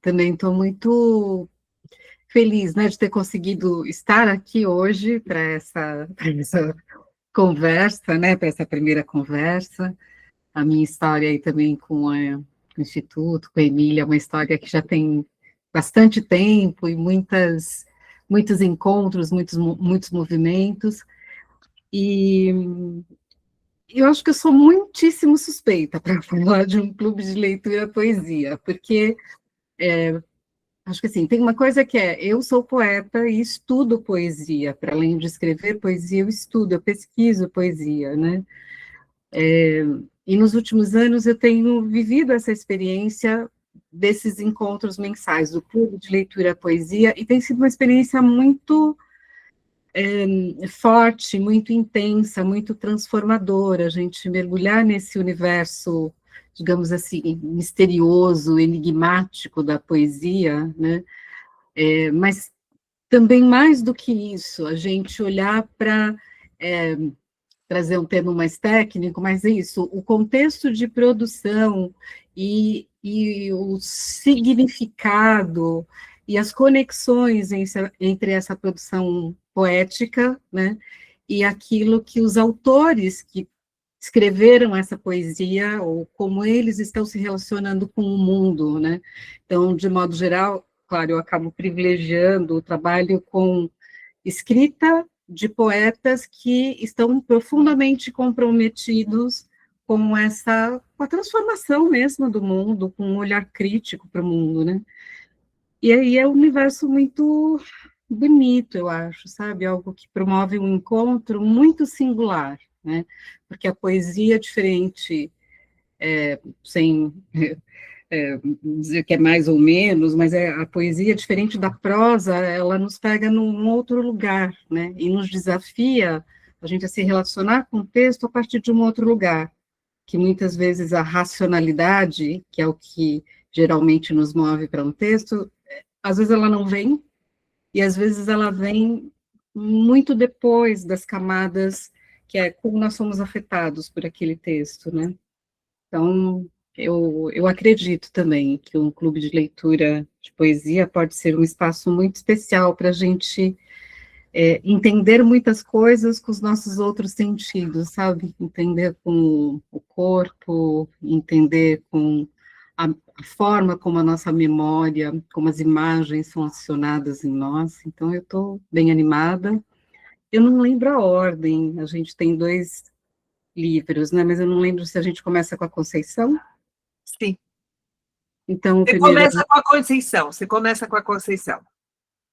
também estou muito feliz, né, de ter conseguido estar aqui hoje para essa conversa, né, para essa primeira conversa. A minha história aí também com o Instituto, com a Emília, é uma história que já tem bastante tempo e muitos encontros, muitos movimentos. E eu acho que eu sou muitíssimo suspeita para falar de um clube de leitura poesia, porque acho que assim, tem uma coisa que eu sou poeta e estudo poesia, para além de escrever poesia, eu pesquiso poesia, né? E nos últimos anos eu tenho vivido essa experiência desses encontros mensais do Clube de Leitura Poesia, e tem sido uma experiência muito forte, muito intensa, muito transformadora, a gente mergulhar nesse universo, digamos assim, misterioso, enigmático da poesia, né? Mas também mais do que isso, a gente olhar para trazer um termo mais técnico, mas é isso, o contexto de produção e o significado e as conexões entre essa produção poética, né, e aquilo que os autores que escreveram essa poesia, ou como eles estão se relacionando com o mundo, né? Então, de modo geral, claro, eu acabo privilegiando o trabalho com escrita de poetas que estão profundamente comprometidos com a transformação mesmo do mundo, com um olhar crítico para o mundo, né? E aí é um universo muito bonito, eu acho, sabe? Algo que promove um encontro muito singular, né? Porque a poesia é diferente, sem dizer que é mais ou menos, mas a poesia é diferente da prosa, ela nos pega num outro lugar, né? E nos desafia a gente a se relacionar com o texto a partir de um outro lugar, que muitas vezes a racionalidade, que é o que geralmente nos move para um texto, às vezes ela não vem, e às vezes ela vem muito depois das camadas, que é como nós somos afetados por aquele texto, né? Então, eu acredito também que um clube de leitura de poesia pode ser um espaço muito especial para a gente entender muitas coisas com os nossos outros sentidos, sabe? Entender com o corpo, entender com a forma como a nossa memória, como as imagens são acionadas em nós. Então, eu estou bem animada. Eu não lembro a ordem, a gente tem 2 livros, né? Mas eu não lembro se a gente começa com a Conceição. Sim. Então, Você começa com a Conceição, você começa com a Conceição.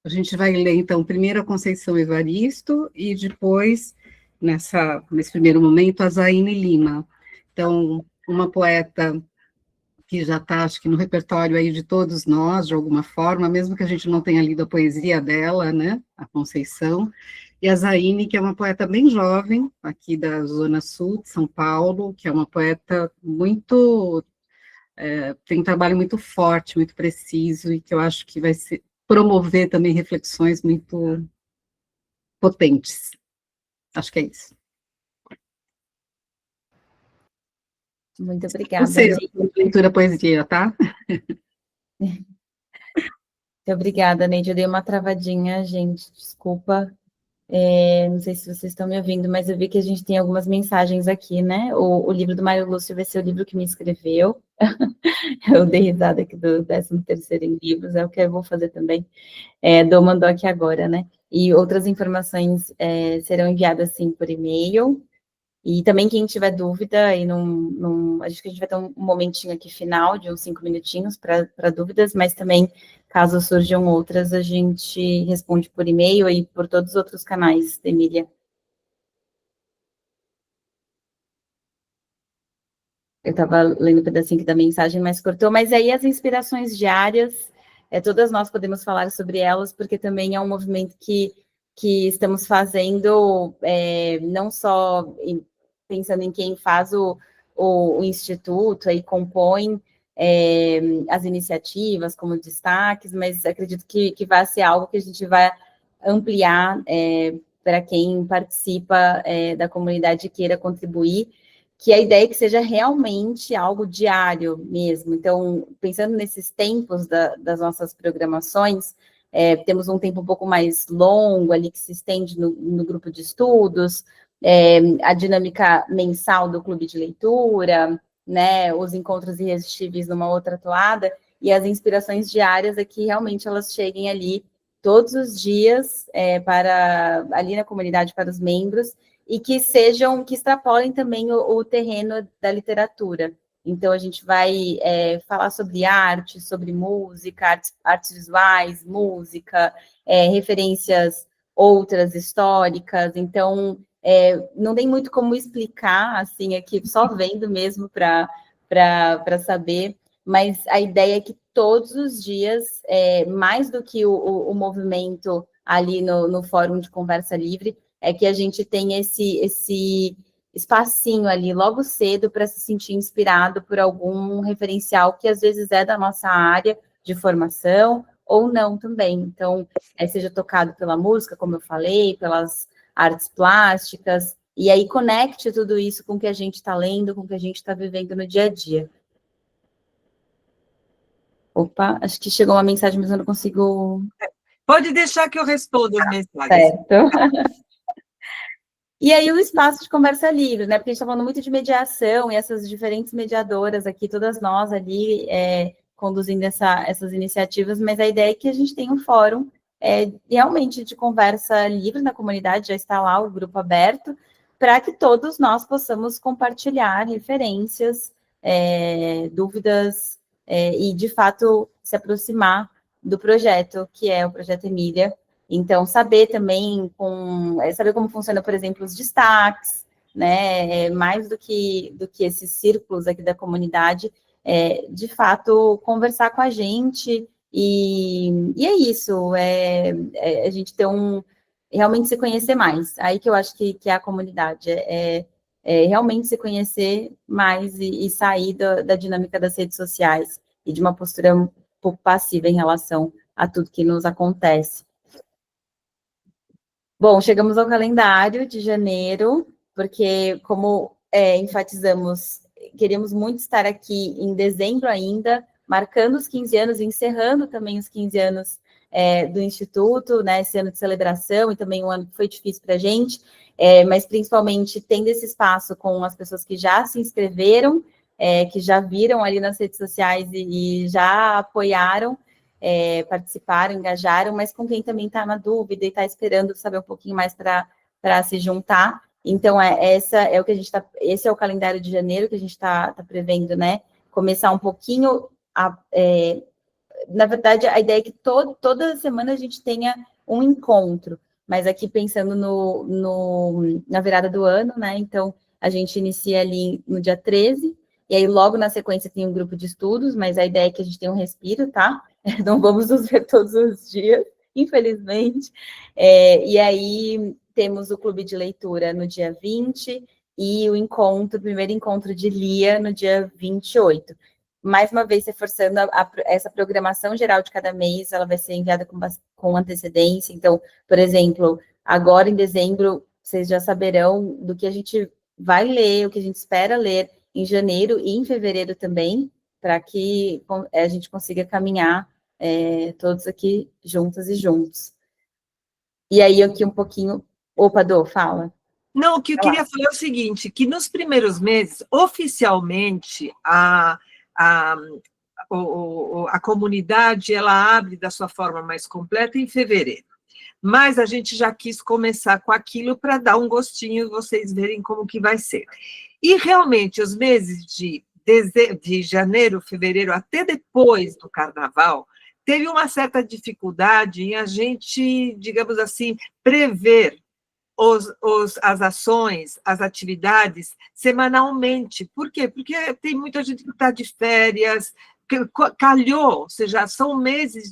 A gente vai ler, então, primeiro a Conceição Evaristo e depois, nesse primeiro momento, a Zaine Lima. Então, uma poeta que já está, acho que, no repertório aí de todos nós, de alguma forma, mesmo que a gente não tenha lido a poesia dela, né, a Conceição, e a Zaine, que é uma poeta bem jovem, aqui da Zona Sul de São Paulo, que é uma poeta muito... tem um trabalho muito forte, muito preciso, e que eu acho que vai promover também reflexões muito potentes. Acho que é isso. Muito obrigada. Você, leitura poesia, tá? Muito obrigada, Neide. Eu dei uma travadinha, gente, desculpa. Não sei se vocês estão me ouvindo, mas eu vi que a gente tem algumas mensagens aqui, né? O livro do Mário Lúcio vai ser o livro que me escreveu. Eu dei risada aqui do 13º em livros, é o que eu vou fazer também. Dou mandou aqui agora, né? E outras informações serão enviadas, sim, por e-mail. E também quem tiver dúvida, acho que a gente vai ter um momentinho aqui final, de uns 5 minutinhos para dúvidas, mas também, caso surjam outras, a gente responde por e-mail e por todos os outros canais, Emília. Eu estava lendo um pedacinho aqui da mensagem, mas cortou. Mas aí as inspirações diárias, todas nós podemos falar sobre elas, porque também é um movimento que estamos fazendo, não só pensando em quem faz o Instituto, aí compõe as iniciativas como destaques, mas acredito que vai ser algo que a gente vai ampliar para quem participa da comunidade e queira contribuir, que a ideia é que seja realmente algo diário mesmo. Então, pensando nesses tempos das nossas programações, temos um tempo um pouco mais longo ali, que se estende no grupo de estudos, a dinâmica mensal do clube de leitura, né, os encontros irresistíveis numa outra toada, e as inspirações diárias é que realmente elas cheguem ali todos os dias ali na comunidade, para os membros, e que extrapolem também o terreno da literatura. Então, a gente vai falar sobre arte, sobre música, artes visuais, música, referências outras históricas. Então, não tem muito como explicar, assim, aqui, só vendo mesmo para saber, mas a ideia é que todos os dias, mais do que o movimento ali no Fórum de Conversa Livre, é que a gente tem esse espacinho ali logo cedo para se sentir inspirado por algum referencial que às vezes é da nossa área de formação ou não também. Então, seja tocado pela música, como eu falei, pelas artes plásticas, e aí conecte tudo isso com o que a gente está lendo, com o que a gente está vivendo no dia a dia. Opa, acho que chegou uma mensagem, mas eu não consigo... Pode deixar que eu respondo as mensagens. Certo. E aí o espaço de conversa livre, né? Porque a gente está falando muito de mediação e essas diferentes mediadoras aqui, todas nós ali conduzindo essas iniciativas, mas a ideia é que a gente tenha um fórum realmente de conversa livre na comunidade, já está lá o grupo aberto, para que todos nós possamos compartilhar referências, dúvidas e, de fato, se aproximar do projeto, que é o Projeto Emília. Então, saber também, saber como funciona, por exemplo, os destaques, né, mais do que esses círculos aqui da comunidade, de fato, conversar com a gente, e é isso, a gente ter realmente se conhecer mais, aí que eu acho que é a comunidade, realmente se conhecer mais e sair da dinâmica das redes sociais, e de uma postura um pouco passiva em relação a tudo que nos acontece. Bom, chegamos ao calendário de janeiro, porque, como enfatizamos, queríamos muito estar aqui em dezembro ainda, marcando os 15 anos, encerrando também os 15 anos do Instituto, né, esse ano de celebração, e também um ano que foi difícil para a gente, mas principalmente tendo esse espaço com as pessoas que já se inscreveram, que já viram ali nas redes sociais e já apoiaram, participaram, engajaram, mas com quem também está na dúvida e está esperando saber um pouquinho mais para se juntar. Então, esse é o calendário de janeiro que a gente está prevendo, né? Começar um pouquinho, na verdade, a ideia é que toda semana a gente tenha um encontro, mas aqui pensando na virada do ano, né? Então, a gente inicia ali no dia 13, e aí logo na sequência tem um grupo de estudos, mas a ideia é que a gente tenha um respiro, tá? Não vamos nos ver todos os dias, infelizmente. E aí temos o clube de leitura no dia 20 e o primeiro encontro de Lia no dia 28. Mais uma vez, reforçando essa programação geral de cada mês, ela vai ser enviada com antecedência. Então, por exemplo, agora em dezembro, vocês já saberão do que a gente vai ler, o que a gente espera ler em janeiro e em fevereiro também, para que a gente consiga caminhar todos aqui juntas e juntos. E aí, aqui um pouquinho... Opa, Dô, fala. Não, o que eu queria falar é o seguinte, que nos primeiros meses, oficialmente, a comunidade, ela abre da sua forma mais completa em fevereiro. Mas a gente já quis começar com aquilo para dar um gostinho, vocês verem como que vai ser. E, realmente, os meses de janeiro, fevereiro, até depois do carnaval, teve uma certa dificuldade em a gente, digamos assim, prever as ações, as atividades semanalmente. Por quê? Porque tem muita gente que está de férias, calhou, ou seja, são meses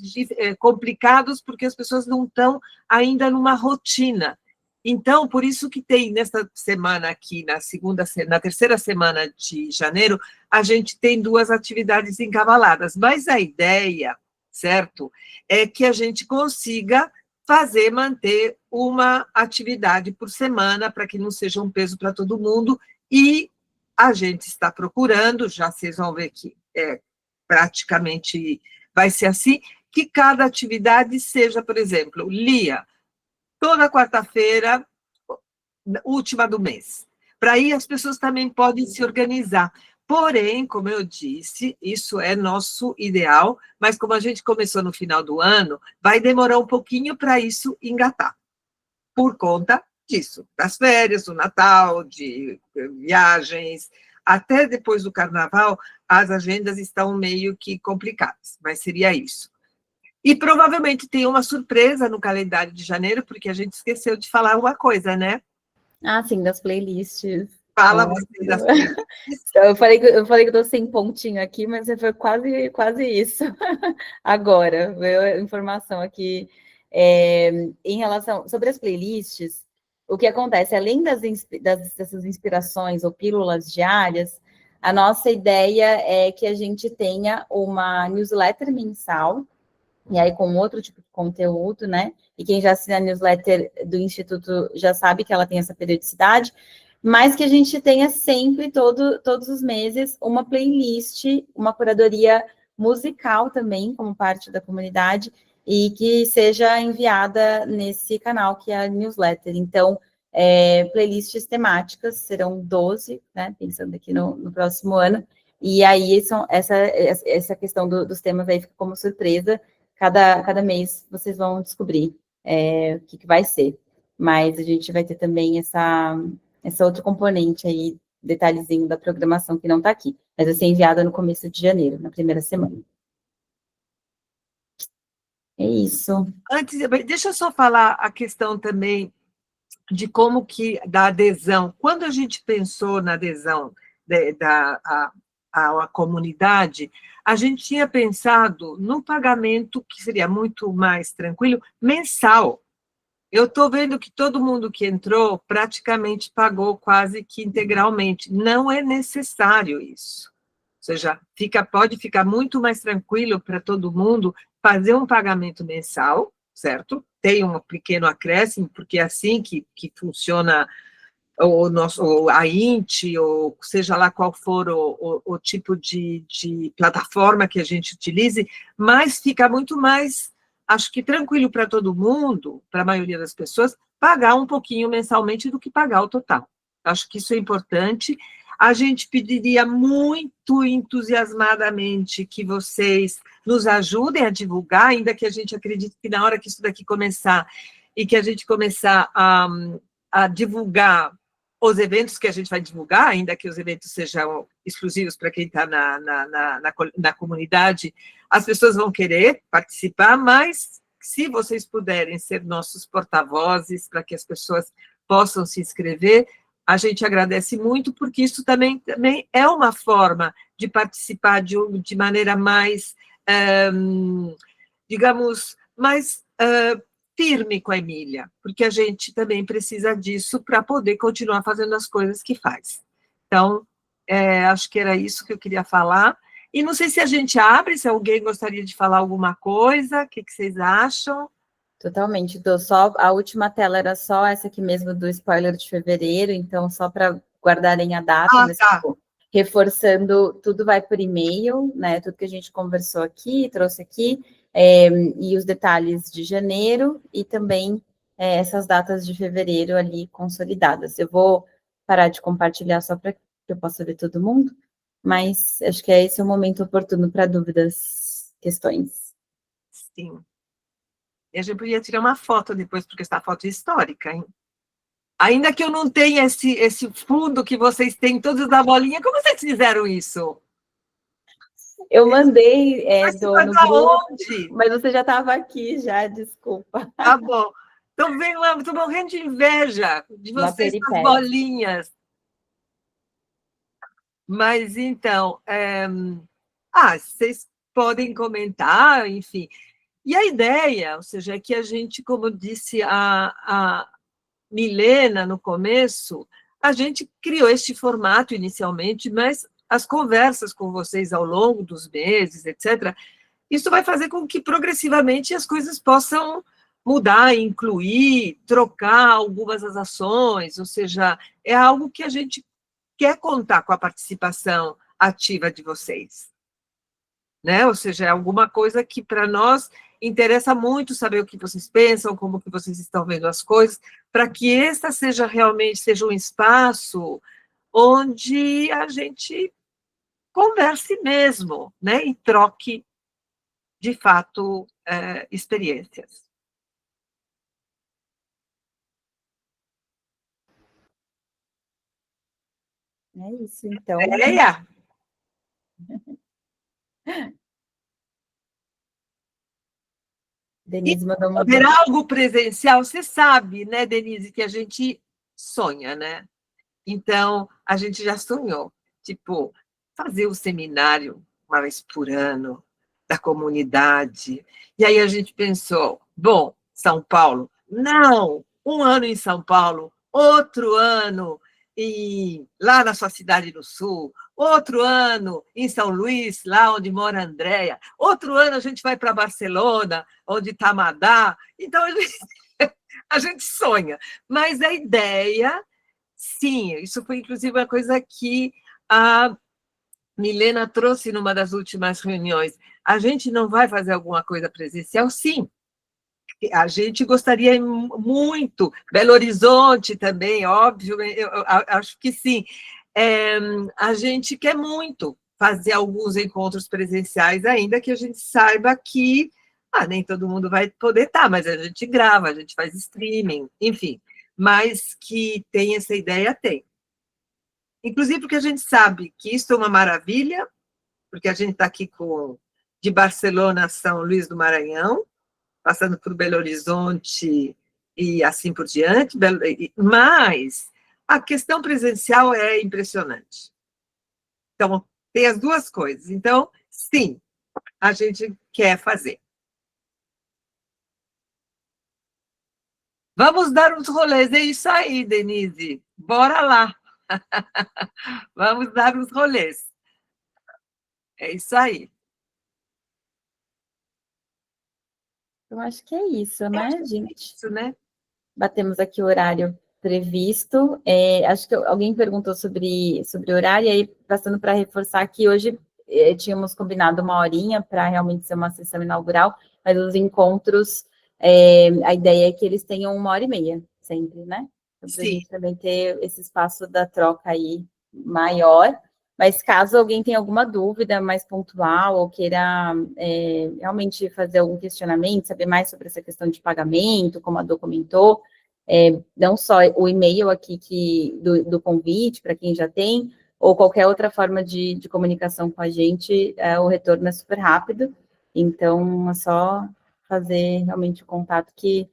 complicados porque as pessoas não estão ainda numa rotina. Então, por isso que tem nessa semana aqui, na terceira semana de janeiro, a gente tem 2 atividades encavaladas, mas a ideia, certo, é que a gente consiga manter uma atividade por semana, para que não seja um peso para todo mundo, e a gente está procurando, já vocês vão ver que praticamente vai ser assim, que cada atividade seja, por exemplo, Lia, toda quarta-feira, última do mês. Para aí as pessoas também podem se organizar. Porém, como eu disse, isso é nosso ideal, mas como a gente começou no final do ano, vai demorar um pouquinho para isso engatar, por conta disso, das férias, do Natal, de viagens, até depois do Carnaval, as agendas estão meio que complicadas, mas seria isso. E provavelmente tem uma surpresa no calendário de janeiro, porque a gente esqueceu de falar uma coisa, né? Ah, sim, das playlists. Fala você das playlists. Eu falei que eu estou sem pontinho aqui, mas foi quase isso. Agora, veio a informação aqui. Em relação... Sobre as playlists, o que acontece, além dessas inspirações ou pílulas diárias, a nossa ideia é que a gente tenha uma newsletter mensal, e aí com outro tipo de conteúdo, né? E quem já assina a newsletter do Instituto já sabe que ela tem essa periodicidade, mas que a gente tenha sempre, todos os meses, uma playlist, uma curadoria musical também, como parte da comunidade, e que seja enviada nesse canal, que é a newsletter. Então, playlists temáticas, serão 12, né, pensando aqui no próximo ano, e aí essa questão dos temas aí fica como surpresa, cada mês vocês vão descobrir o que vai ser. Mas a gente vai ter também essa outro componente aí, detalhezinho da programação que não está aqui, mas vai ser enviada no começo de janeiro, na primeira semana. É isso. Antes, deixa eu só falar a questão também de como que da adesão. Quando a gente pensou na adesão à comunidade, a gente tinha pensado no pagamento, que seria muito mais tranquilo, mensal. Eu estou vendo que todo mundo que entrou praticamente pagou quase que integralmente. Não é necessário isso. Ou seja, pode ficar muito mais tranquilo para todo mundo fazer um pagamento mensal, certo? Tem um pequeno acréscimo, porque é assim que funciona a INT, ou seja lá qual for o tipo de plataforma que a gente utilize, mas fica muito mais, acho que tranquilo para todo mundo, para a maioria das pessoas, pagar um pouquinho mensalmente do que pagar o total. Acho que isso é importante. A gente pediria muito entusiasmadamente que vocês nos ajudem a divulgar, ainda que a gente acredite que na hora que isso daqui começar, e que a gente começar a divulgar os eventos que a gente vai divulgar, ainda que os eventos sejam exclusivos para quem está na comunidade, as pessoas vão querer participar, mas se vocês puderem ser nossos porta-vozes para que as pessoas possam se inscrever, a gente agradece muito, porque isso também é uma forma de participar de maneira mais, digamos, mais firme com a Emília, porque a gente também precisa disso para poder continuar fazendo as coisas que faz. Então, acho que era isso que eu queria falar. E não sei se a gente abre, se alguém gostaria de falar alguma coisa, o que vocês acham? Totalmente, a última tela era só essa aqui mesmo do spoiler de fevereiro, então só para guardarem a data, mas tá. Reforçando, tudo vai por e-mail, né, tudo que a gente conversou aqui, trouxe aqui, e os detalhes de janeiro, e também essas datas de fevereiro ali consolidadas. Eu vou parar de compartilhar só para que eu possa ver todo mundo, mas acho que esse é o momento oportuno para dúvidas, questões. Sim. E a gente podia tirar uma foto depois, porque essa foto é histórica, hein? Ainda que eu não tenha esse fundo que vocês têm todos da bolinha, como vocês fizeram isso? Eu mandei no grupo, onde? mas você já estava aqui, já, desculpa. Tá bom. Então, vem lá, estou morrendo de inveja de vocês com as bolinhas. Mas, então, vocês podem comentar, enfim. E a ideia, ou seja, é que a gente, como disse a Milena no começo, a gente criou este formato inicialmente, mas as conversas com vocês ao longo dos meses, etc., isso vai fazer com que progressivamente as coisas possam mudar, incluir, trocar algumas das ações, ou seja, é algo que a gente quer contar com a participação ativa de vocês, né? Ou seja, é alguma coisa que para nós interessa muito saber o que vocês pensam, como que vocês estão vendo as coisas, para que esta seja um espaço onde a gente converse mesmo, né? E troque, de fato, experiências. É isso, então. Denise mandou uma... Ver algo presencial, você sabe, né, Denise, que a gente sonha, né? Então, a gente já sonhou, tipo, fazer o seminário uma vez por ano, da comunidade. E aí a gente pensou, bom, São Paulo, não, um ano em São Paulo, outro ano lá na sua cidade no Sul, outro ano em São Luís, lá onde mora a Andréia, outro ano a gente vai para Barcelona, onde está Madá. Então, a gente sonha. Mas a ideia, sim, isso foi inclusive uma coisa que a Milena trouxe numa das últimas reuniões. A gente não vai fazer alguma coisa presencial? Sim. A gente gostaria muito, Belo Horizonte também, óbvio, eu acho que sim. A gente quer muito fazer alguns encontros presenciais, ainda que a gente saiba que nem todo mundo vai poder estar, mas a gente grava, a gente faz streaming, enfim. Mas que tem essa ideia, tem. Inclusive porque a gente sabe que isso é uma maravilha, porque a gente está aqui de Barcelona a São Luís do Maranhão, passando por Belo Horizonte e assim por diante, mas a questão presencial é impressionante. Então, tem as duas coisas. Então, sim, a gente quer fazer. Vamos dar uns rolês, é isso aí, Denise. Bora lá. Vamos dar uns rolês. É isso aí. Eu acho que é isso, né, gente? Isso, né? Batemos aqui o horário previsto. Acho que alguém perguntou sobre horário, e aí, passando para reforçar que hoje tínhamos combinado 1 horinha para realmente ser uma sessão inaugural, mas os encontros, a ideia é que eles tenham 1h30, sempre, né? Então, para a gente também ter esse espaço da troca aí maior. Mas caso alguém tenha alguma dúvida mais pontual ou queira realmente fazer algum questionamento, saber mais sobre essa questão de pagamento, como a Dô comentou, não só o e-mail aqui do convite, para quem já tem, ou qualquer outra forma de comunicação com a gente, o retorno é super rápido. Então, é só fazer realmente o contato que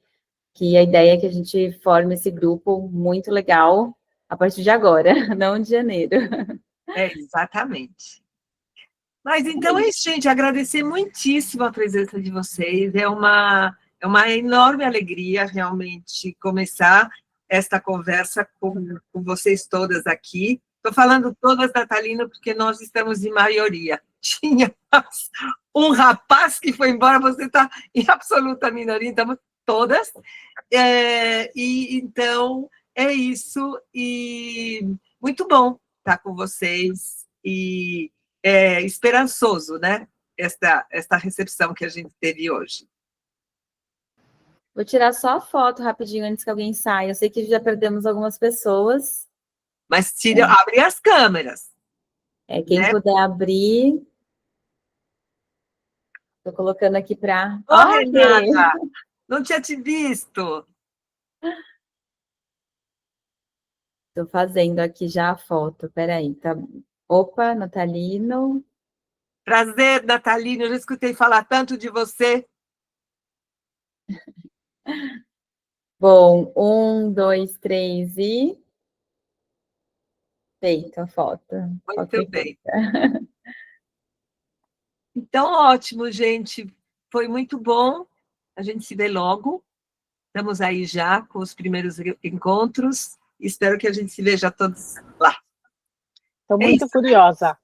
a ideia é que a gente forme esse grupo muito legal a partir de agora, não de janeiro. Exatamente. Mas então é isso, gente. Agradecer muitíssimo a presença de vocês. É uma enorme alegria realmente começar esta conversa com vocês todas aqui. Estou falando todas, Natalina, porque nós estamos em maioria. Tinha um rapaz que foi embora, você está em absoluta minoria, estamos todas. Então, é isso. E muito bom estar com vocês. E é esperançoso, né? Esta recepção que a gente teve hoje. Vou tirar só a foto rapidinho antes que alguém saia. Eu sei que já perdemos algumas pessoas. Mas abre as câmeras. Quem puder abrir. Estou colocando aqui para... Renata, não tinha te visto. Estou fazendo aqui já a foto. Peraí, tá... Opa, Natalino. Prazer, Natalina. Eu já escutei falar tanto de você. Bom, 1, 2, 3 e... Feita a foto. Muito bem. Então, ótimo, gente. Foi muito bom. A gente se vê logo. Estamos aí já com os primeiros encontros. Espero que a gente se veja todos lá. Estou muito curiosa.